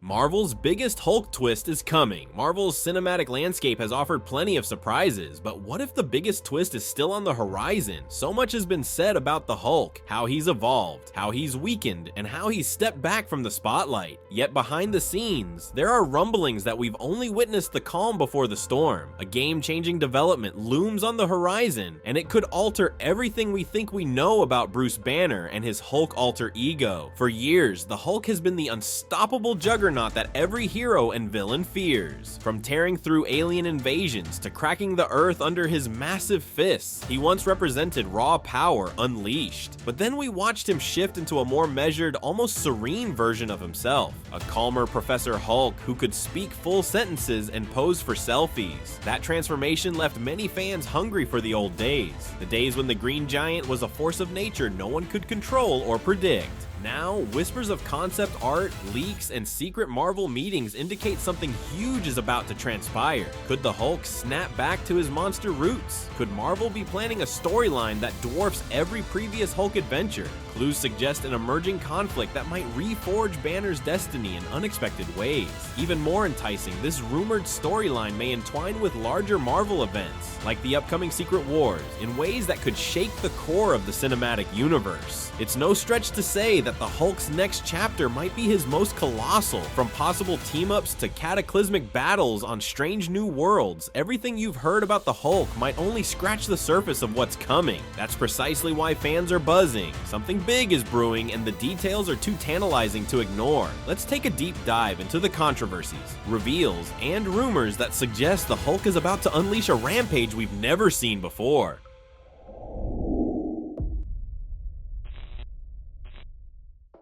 Marvel's biggest Hulk twist is coming. Marvel's cinematic landscape has offered plenty of surprises, but what if the biggest twist is still on the horizon? So much has been said about the Hulk, how he's evolved, how he's weakened, and how he's stepped back from the spotlight. Yet behind the scenes, there are rumblings that we've only witnessed the calm before the storm. A game-changing development looms on the horizon, and it could alter everything we think we know about Bruce Banner and his Hulk alter ego. For years, the Hulk has been the unstoppable juggernaut that every hero and villain fears. From tearing through alien invasions to cracking the earth under his massive fists, he once represented raw power unleashed. But then we watched him shift into a more measured, almost serene version of himself. A calmer Professor Hulk who could speak full sentences and pose for selfies. That transformation left many fans hungry for the old days. The days when the Green Giant was a force of nature no one could control or predict. Now, whispers of concept art, leaks, and secret Marvel meetings indicate something huge is about to transpire. Could the Hulk snap back to his monster roots? Could Marvel be planning a storyline that dwarfs every previous Hulk adventure? Clues suggest an emerging conflict that might reforge Banner's destiny in unexpected ways. Even more enticing, this rumored storyline may entwine with larger Marvel events, like the upcoming Secret Wars, in ways that could shake the core of the cinematic universe. It's no stretch to say that the Hulk's next chapter might be his most colossal. From possible team-ups to cataclysmic battles on strange new worlds, everything you've heard about the Hulk might only scratch the surface of what's coming. That's precisely why fans are buzzing. Something big is brewing and the details are too tantalizing to ignore. Let's take a deep dive into the controversies, reveals, and rumors that suggest the Hulk is about to unleash a rampage we've never seen before.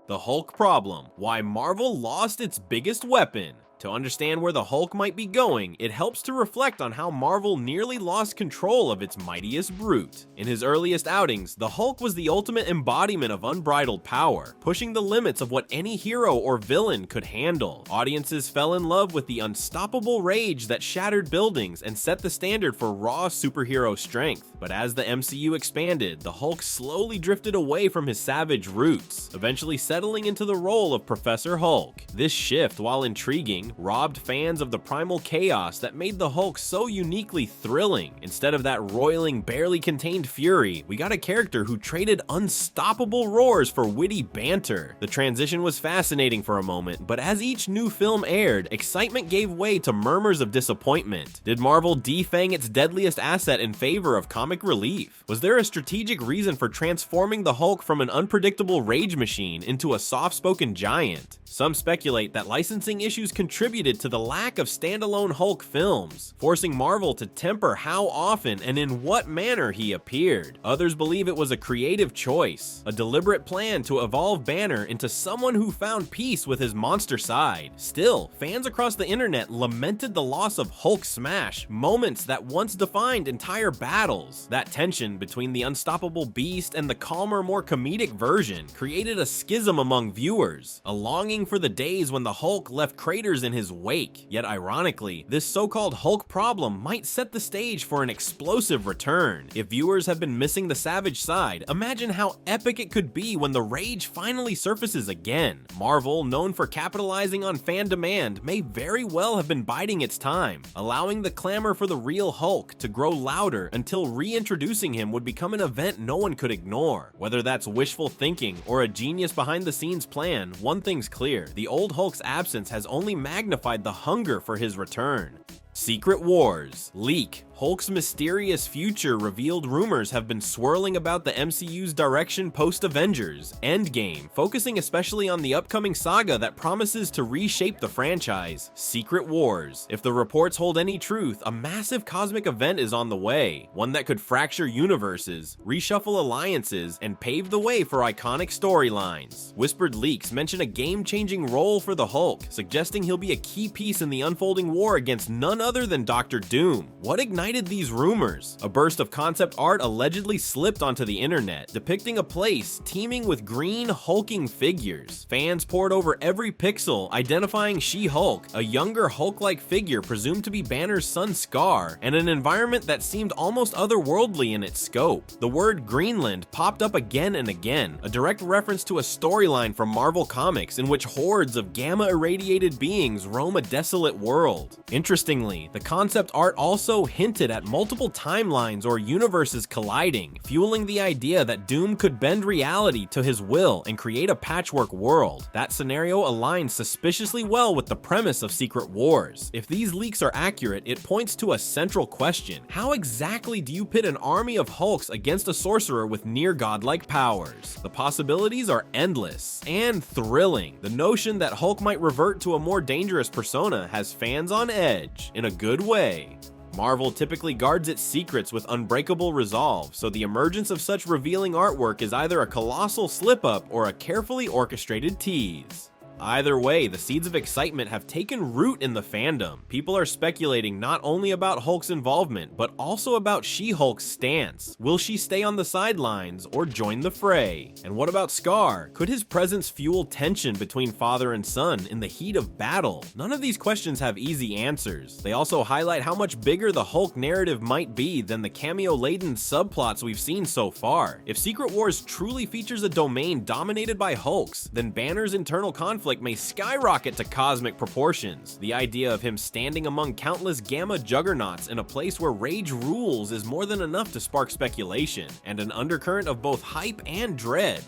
The Hulk problem: why Marvel lost its biggest weapon. To understand where the Hulk might be going, it helps to reflect on how Marvel nearly lost control of its mightiest brute. In his earliest outings, the Hulk was the ultimate embodiment of unbridled power, pushing the limits of what any hero or villain could handle. Audiences fell in love with the unstoppable rage that shattered buildings and set the standard for raw superhero strength. But as the MCU expanded, the Hulk slowly drifted away from his savage roots, eventually settling into the role of Professor Hulk. This shift, while intriguing, robbed fans of the primal chaos that made the Hulk so uniquely thrilling. Instead of that roiling, barely contained fury, we got a character who traded unstoppable roars for witty banter. The transition was fascinating for a moment, but as each new film aired, excitement gave way to murmurs of disappointment. Did Marvel defang its deadliest asset in favor of comic relief? Was there a strategic reason for transforming the Hulk from an unpredictable rage machine into a soft-spoken giant? Some speculate that licensing issues contributed to the lack of standalone Hulk films, forcing Marvel to temper how often and in what manner he appeared. Others believe it was a creative choice, a deliberate plan to evolve Banner into someone who found peace with his monster side. Still, fans across the internet lamented the loss of Hulk smash, moments that once defined entire battles. That tension between the unstoppable beast and the calmer, more comedic version created a schism among viewers, a longing for the days when the Hulk left craters in his wake. Yet ironically, this so-called Hulk problem might set the stage for an explosive return. If viewers have been missing the savage side, imagine how epic it could be when the rage finally surfaces again. Marvel, known for capitalizing on fan demand, may very well have been biding its time, allowing the clamor for the real Hulk to grow louder until reintroducing him would become an event no one could ignore. Whether that's wishful thinking or a genius behind-the-scenes plan, one thing's clear: the old Hulk's absence has only magnified the hunger for his return. Secret Wars. Leak. Hulk's mysterious future revealed rumors have been swirling about the MCU's direction post-Avengers Endgame, focusing especially on the upcoming saga that promises to reshape the franchise, Secret Wars. If the reports hold any truth, a massive cosmic event is on the way, one that could fracture universes, reshuffle alliances, and pave the way for iconic storylines. Whispered leaks mention a game-changing role for the Hulk, suggesting he'll be a key piece in the unfolding war against none other than Dr. Doom. What ignited these rumors? A burst of concept art allegedly slipped onto the internet, depicting a place teeming with green, hulking figures. Fans pored over every pixel, identifying She-Hulk, a younger Hulk-like figure presumed to be Banner's son Scar, and an environment that seemed almost otherworldly in its scope. The word Greenland popped up again and again, a direct reference to a storyline from Marvel Comics in which hordes of gamma-irradiated beings roam a desolate world. Interestingly, the concept art also hinted at multiple timelines or universes colliding, fueling the idea that Doom could bend reality to his will and create a patchwork world. That scenario aligns suspiciously well with the premise of Secret Wars. If these leaks are accurate, it points to a central question. How exactly do you pit an army of Hulks against a sorcerer with near godlike powers? The possibilities are endless and thrilling. The notion that Hulk might revert to a more dangerous persona has fans on edge, in a good way. Marvel typically guards its secrets with unbreakable resolve, so the emergence of such revealing artwork is either a colossal slip-up or a carefully orchestrated tease. Either way, the seeds of excitement have taken root in the fandom. People are speculating not only about Hulk's involvement, but also about She-Hulk's stance. Will she stay on the sidelines or join the fray? And what about Scar? Could his presence fuel tension between father and son in the heat of battle? None of these questions have easy answers. They also highlight how much bigger the Hulk narrative might be than the cameo-laden subplots we've seen so far. If Secret Wars truly features a domain dominated by Hulks, then Banner's internal conflict may skyrocket to cosmic proportions. The idea of him standing among countless gamma juggernauts in a place where rage rules is more than enough to spark speculation, and an undercurrent of both hype and dread.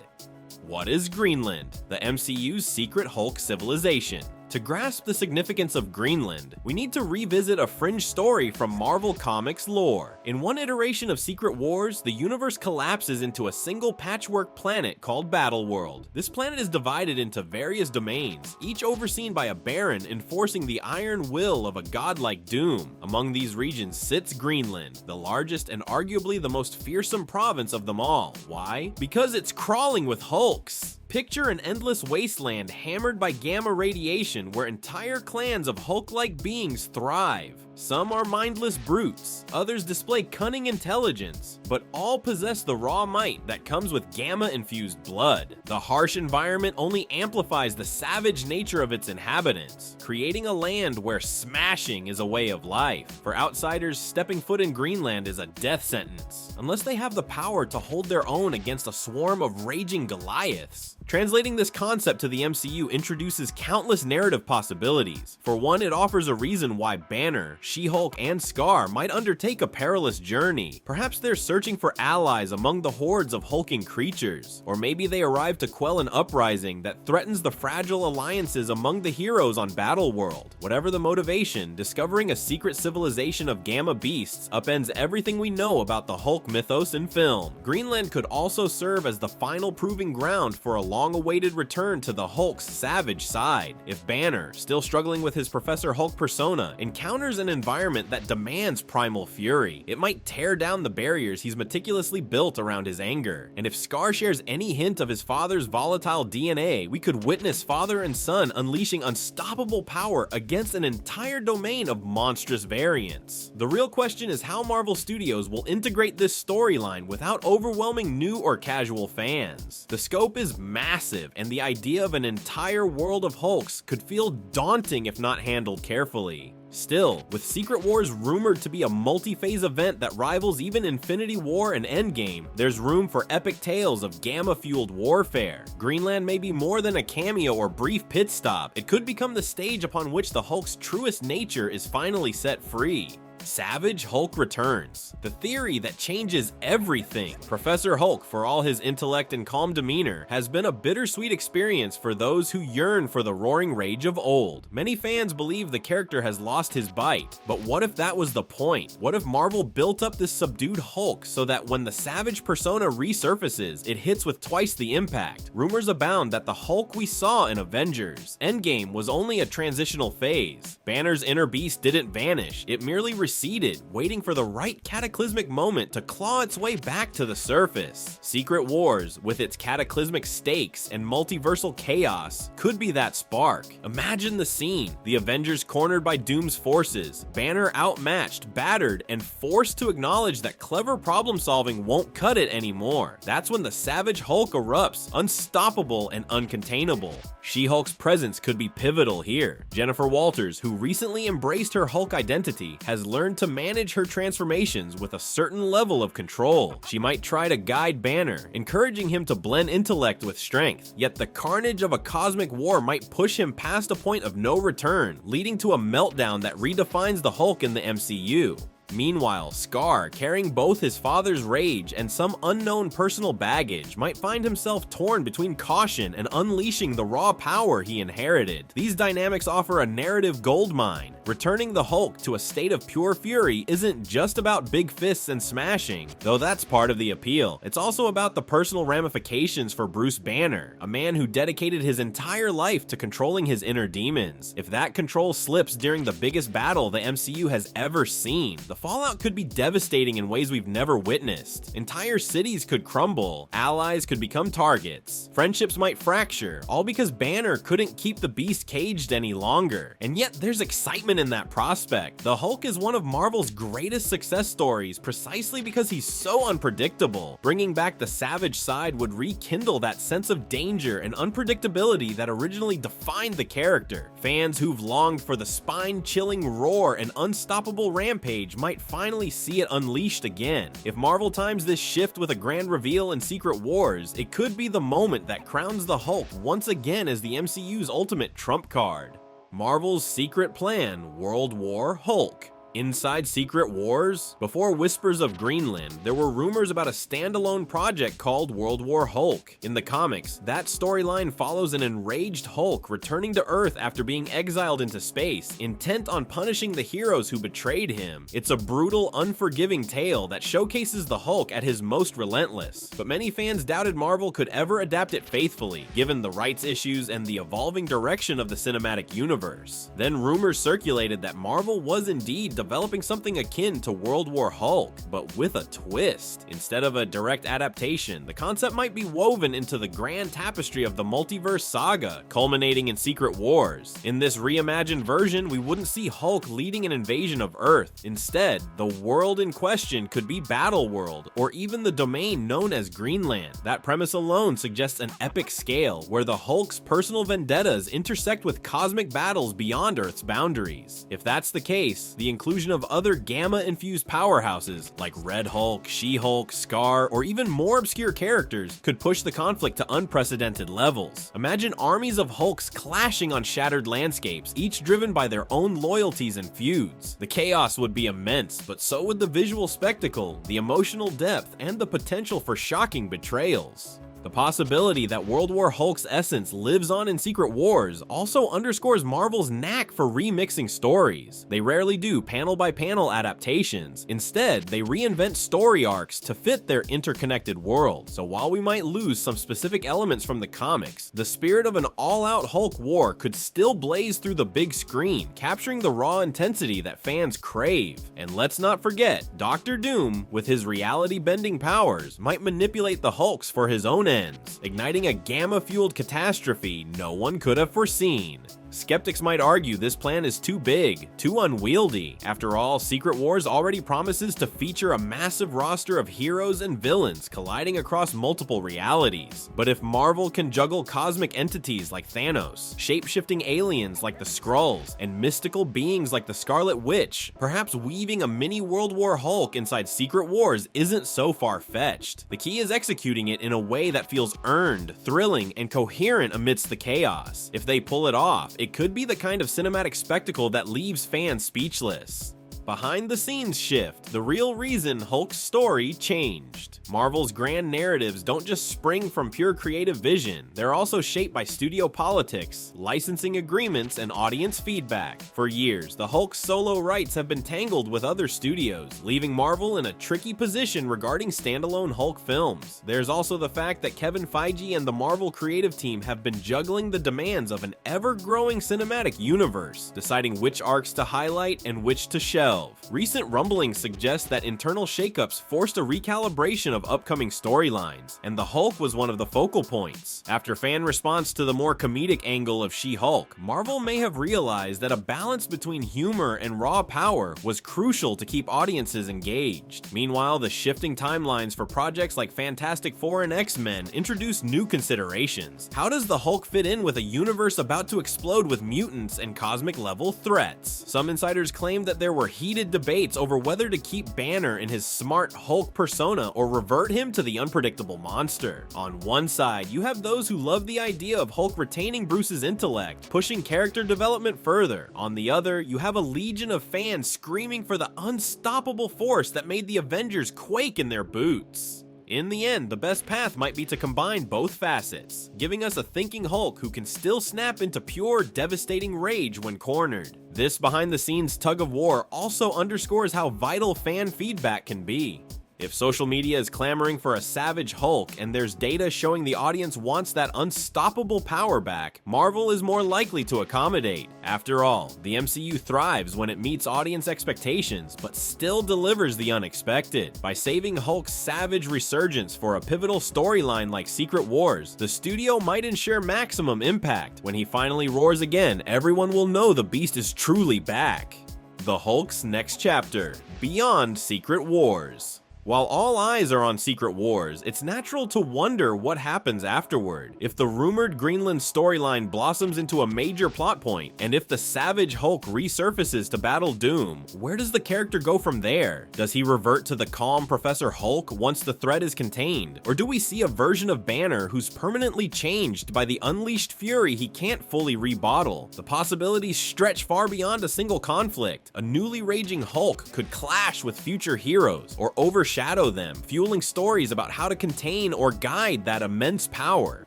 What is Greenland, the MCU's secret Hulk civilization? To grasp the significance of Greenland, we need to revisit a fringe story from Marvel Comics lore. In one iteration of Secret Wars, the universe collapses into a single patchwork planet called Battleworld. This planet is divided into various domains, each overseen by a baron enforcing the iron will of a godlike Doom. Among these regions sits Greenland, the largest and arguably the most fearsome province of them all. Why? Because it's crawling with Hulks. Picture an endless wasteland hammered by gamma radiation where entire clans of Hulk-like beings thrive. Some are mindless brutes, others display cunning intelligence, but all possess the raw might that comes with gamma-infused blood. The harsh environment only amplifies the savage nature of its inhabitants, creating a land where smashing is a way of life. For outsiders, stepping foot in Greenland is a death sentence, unless they have the power to hold their own against a swarm of raging Goliaths. Translating this concept to the MCU introduces countless narrative possibilities. For one, it offers a reason why Banner, She-Hulk, and Scar might undertake a perilous journey. Perhaps they're searching for allies among the hordes of hulking creatures. Or maybe they arrive to quell an uprising that threatens the fragile alliances among the heroes on Battleworld. Whatever the motivation, discovering a secret civilization of gamma beasts upends everything we know about the Hulk mythos in film. Greenland could also serve as the final proving ground for a long-awaited return to the Hulk's savage side. If Banner, still struggling with his Professor Hulk persona, encounters an environment that demands primal fury, it might tear down the barriers he's meticulously built around his anger. And if Scar shares any hint of his father's volatile DNA, we could witness father and son unleashing unstoppable power against an entire domain of monstrous variants. The real question is how Marvel Studios will integrate this storyline without overwhelming new or casual fans. The scope is massive, and the idea of an entire world of Hulks could feel daunting if not handled carefully. Still, with Secret Wars rumored to be a multi-phase event that rivals even Infinity War and Endgame, there's room for epic tales of gamma-fueled warfare. Greenland may be more than a cameo or brief pit stop. It could become the stage upon which the Hulk's truest nature is finally set free. Savage Hulk returns, the theory that changes everything. Professor Hulk, for all his intellect and calm demeanor, has been a bittersweet experience for those who yearn for the roaring rage of old. Many fans believe the character has lost his bite, but what if that was the point? What if Marvel built up this subdued Hulk so that when the savage persona resurfaces, it hits with twice the impact? Rumors abound that the Hulk we saw in Avengers Endgame was only a transitional phase. Banner's inner beast didn't vanish, it merely received receded, waiting for the right cataclysmic moment to claw its way back to the surface. Secret Wars, with its cataclysmic stakes and multiversal chaos, could be that spark. Imagine the scene: the Avengers cornered by Doom's forces, Banner outmatched, battered, and forced to acknowledge that clever problem solving won't cut it anymore. That's when the Savage Hulk erupts, unstoppable and uncontainable. She-Hulk's presence could be pivotal here. Jennifer Walters, who recently embraced her Hulk identity, has learned to manage her transformations with a certain level of control. She might try to guide Banner, encouraging him to blend intellect with strength, yet the carnage of a cosmic war might push him past a point of no return, leading to a meltdown that redefines the Hulk in the MCU. Meanwhile, Scar, carrying both his father's rage and some unknown personal baggage, might find himself torn between caution and unleashing the raw power he inherited. These dynamics offer a narrative goldmine. Returning the Hulk to a state of pure fury isn't just about big fists and smashing, though that's part of the appeal. It's also about the personal ramifications for Bruce Banner, a man who dedicated his entire life to controlling his inner demons. If that control slips during the biggest battle the MCU has ever seen, the fallout could be devastating in ways we've never witnessed. Entire cities could crumble, allies could become targets, friendships might fracture, all because Banner couldn't keep the beast caged any longer. And yet there's excitement in that prospect. The Hulk is one of Marvel's greatest success stories precisely because he's so unpredictable. Bringing back the savage side would rekindle that sense of danger and unpredictability that originally defined the character. Fans who've longed for the spine-chilling roar and unstoppable rampage might finally see it unleashed again. If Marvel times this shift with a grand reveal in Secret Wars, it could be the moment that crowns the Hulk once again as the MCU's ultimate trump card. Marvel's secret plan: World War Hulk. Inside Secret Wars, before whispers of Greenland, there were rumors about a standalone project called World War Hulk. In the comics, that storyline follows an enraged Hulk returning to Earth after being exiled into space, intent on punishing the heroes who betrayed him. It's a brutal, unforgiving tale that showcases the Hulk at his most relentless, but many fans doubted Marvel could ever adapt it faithfully, given the rights issues and the evolving direction of the cinematic universe. Then rumors circulated that Marvel was indeed developing something akin to World War Hulk, but with a twist. Instead of a direct adaptation, the concept might be woven into the grand tapestry of the multiverse saga, culminating in Secret Wars. In this reimagined version, we wouldn't see Hulk leading an invasion of Earth. Instead, the world in question could be Battle World, or even the domain known as Greenland. That premise alone suggests an epic scale, where the Hulk's personal vendettas intersect with cosmic battles beyond Earth's boundaries. If that's the case, the inclusion of other gamma-infused powerhouses like Red Hulk, She-Hulk, Scar, or even more obscure characters could push the conflict to unprecedented levels. Imagine armies of Hulks clashing on shattered landscapes, each driven by their own loyalties and feuds. The chaos would be immense, but so would the visual spectacle, the emotional depth, and the potential for shocking betrayals. The possibility that World War Hulk's essence lives on in Secret Wars also underscores Marvel's knack for remixing stories. They rarely do panel-by-panel adaptations. Instead, they reinvent story arcs to fit their interconnected world. So while we might lose some specific elements from the comics, the spirit of an all-out Hulk war could still blaze through the big screen, capturing the raw intensity that fans crave. And let's not forget, Doctor Doom, with his reality-bending powers, might manipulate the Hulks for his own ends, igniting a gamma-fueled catastrophe no one could have foreseen. Skeptics might argue this plan is too big, too unwieldy. After all, Secret Wars already promises to feature a massive roster of heroes and villains colliding across multiple realities. But if Marvel can juggle cosmic entities like Thanos, shape-shifting aliens like the Skrulls, and mystical beings like the Scarlet Witch, perhaps weaving a mini World War Hulk inside Secret Wars isn't so far-fetched. The key is executing it in a way that feels earned, thrilling, and coherent amidst the chaos. If they pull it off, it could be the kind of cinematic spectacle that leaves fans speechless. Behind the scenes shift, the real reason Hulk's story changed. Marvel's grand narratives don't just spring from pure creative vision, they're also shaped by studio politics, licensing agreements, and audience feedback. For years, the Hulk's solo rights have been tangled with other studios, leaving Marvel in a tricky position regarding standalone Hulk films. There's also the fact that Kevin Feige and the Marvel creative team have been juggling the demands of an ever-growing cinematic universe, deciding which arcs to highlight and which to shelve. 2012. Recent rumblings suggest that internal shakeups forced a recalibration of upcoming storylines, and the Hulk was one of the focal points. After fan response to the more comedic angle of She-Hulk, Marvel may have realized that a balance between humor and raw power was crucial to keep audiences engaged. Meanwhile, the shifting timelines for projects like Fantastic Four and X-Men introduced new considerations. How does the Hulk fit in with a universe about to explode with mutants and cosmic-level threats? Some insiders claim that there were heated debates over whether to keep Banner in his smart Hulk persona or revert him to the unpredictable monster. On one side, you have those who love the idea of Hulk retaining Bruce's intellect, pushing character development further. On the other, you have a legion of fans screaming for the unstoppable force that made the Avengers quake in their boots. In the end, the best path might be to combine both facets, giving us a thinking Hulk who can still snap into pure, devastating rage when cornered. This behind-the-scenes tug-of-war also underscores how vital fan feedback can be. If social media is clamoring for a savage Hulk and there's data showing the audience wants that unstoppable power back, Marvel is more likely to accommodate. After all, the MCU thrives when it meets audience expectations, but still delivers the unexpected. By saving Hulk's savage resurgence for a pivotal storyline like Secret Wars, the studio might ensure maximum impact. When he finally roars again, everyone will know the beast is truly back. The Hulk's next chapter, Beyond Secret Wars. While all eyes are on Secret Wars, it's natural to wonder what happens afterward. If the rumored Greenland storyline blossoms into a major plot point, and if the Savage Hulk resurfaces to battle Doom, where does the character go from there? Does he revert to the calm Professor Hulk once the threat is contained? Or do we see a version of Banner who's permanently changed by the unleashed fury he can't fully rebottle? The possibilities stretch far beyond a single conflict. A newly raging Hulk could clash with future heroes, or overshadow them, fueling stories about how to contain or guide that immense power.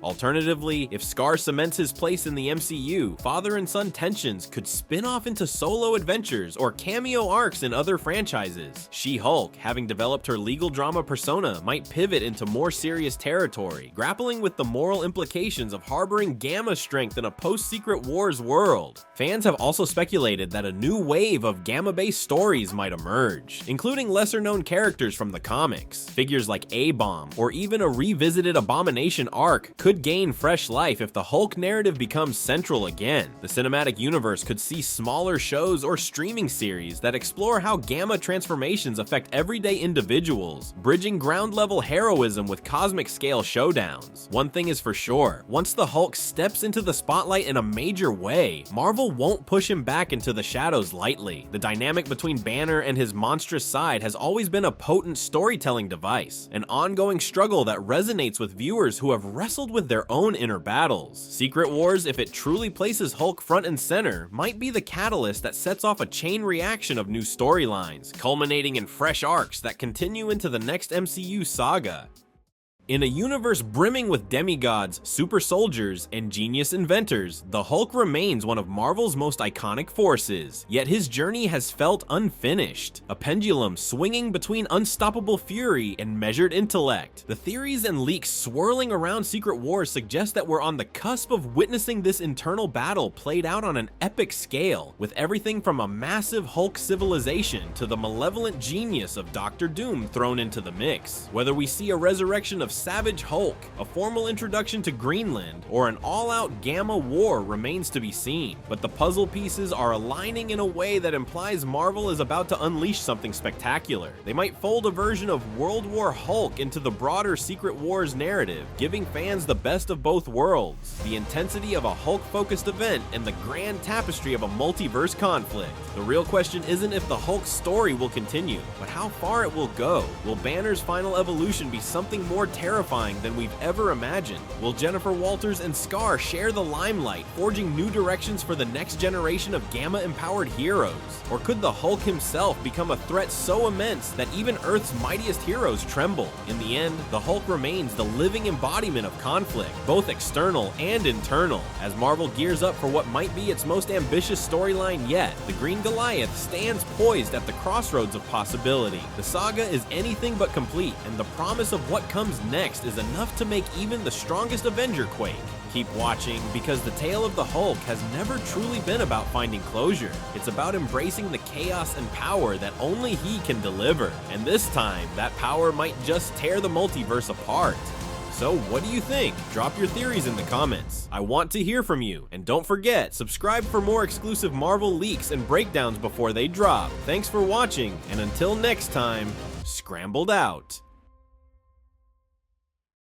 Alternatively, if Scar cements his place in the MCU, father and son tensions could spin off into solo adventures or cameo arcs in other franchises. She-Hulk, having developed her legal drama persona, might pivot into more serious territory, grappling with the moral implications of harboring Gamma strength in a post-Secret Wars world. Fans have also speculated that a new wave of Gamma-based stories might emerge, including lesser-known characters from the comics. Figures like A-Bomb or even a revisited Abomination arc could gain fresh life if the Hulk narrative becomes central again. The cinematic universe could see smaller shows or streaming series that explore how Gamma transformations affect everyday individuals, bridging ground-level heroism with cosmic-scale showdowns. One thing is for sure, once the Hulk steps into the spotlight in a major way, Marvel won't push him back into the shadows lightly. The dynamic between Banner and his monstrous side has always been a potent storytelling device, an ongoing struggle that resonates with viewers who have wrestled with their own inner battles. Secret Wars, if it truly places Hulk front and center, might be the catalyst that sets off a chain reaction of new storylines, culminating in fresh arcs that continue into the next MCU saga. In a universe brimming with demigods, super soldiers, and genius inventors, the Hulk remains one of Marvel's most iconic forces, yet his journey has felt unfinished, a pendulum swinging between unstoppable fury and measured intellect. The theories and leaks swirling around Secret Wars suggest that we're on the cusp of witnessing this internal battle played out on an epic scale, with everything from a massive Hulk civilization to the malevolent genius of Dr. Doom thrown into the mix. Whether we see a resurrection of Savage Hulk, a formal introduction to Greenland, or an all-out Gamma war remains to be seen, but the puzzle pieces are aligning in a way that implies Marvel is about to unleash something spectacular. They might fold a version of World War Hulk into the broader Secret Wars narrative, giving fans the best of both worlds, the intensity of a Hulk-focused event and the grand tapestry of a multiverse conflict. The real question isn't if the Hulk story will continue, but how far it will go. Will Banner's final evolution be something more terrifying than we've ever imagined? Will Jennifer Walters and Scar share the limelight, forging new directions for the next generation of Gamma-empowered heroes? Or could the Hulk himself become a threat so immense that even Earth's mightiest heroes tremble? In the end, the Hulk remains the living embodiment of conflict, both external and internal. As Marvel gears up for what might be its most ambitious storyline yet, the Green Goliath stands poised at the crossroads of possibility. The saga is anything but complete, and the promise of what comes next is enough to make even the strongest Avenger quake. Keep watching, because the tale of the Hulk has never truly been about finding closure. It's about embracing the chaos and power that only he can deliver. And this time, that power might just tear the multiverse apart. So what do you think? Drop your theories in the comments. I want to hear from you. And don't forget, subscribe for more exclusive Marvel leaks and breakdowns before they drop. Thanks for watching, and until next time, scrambled out.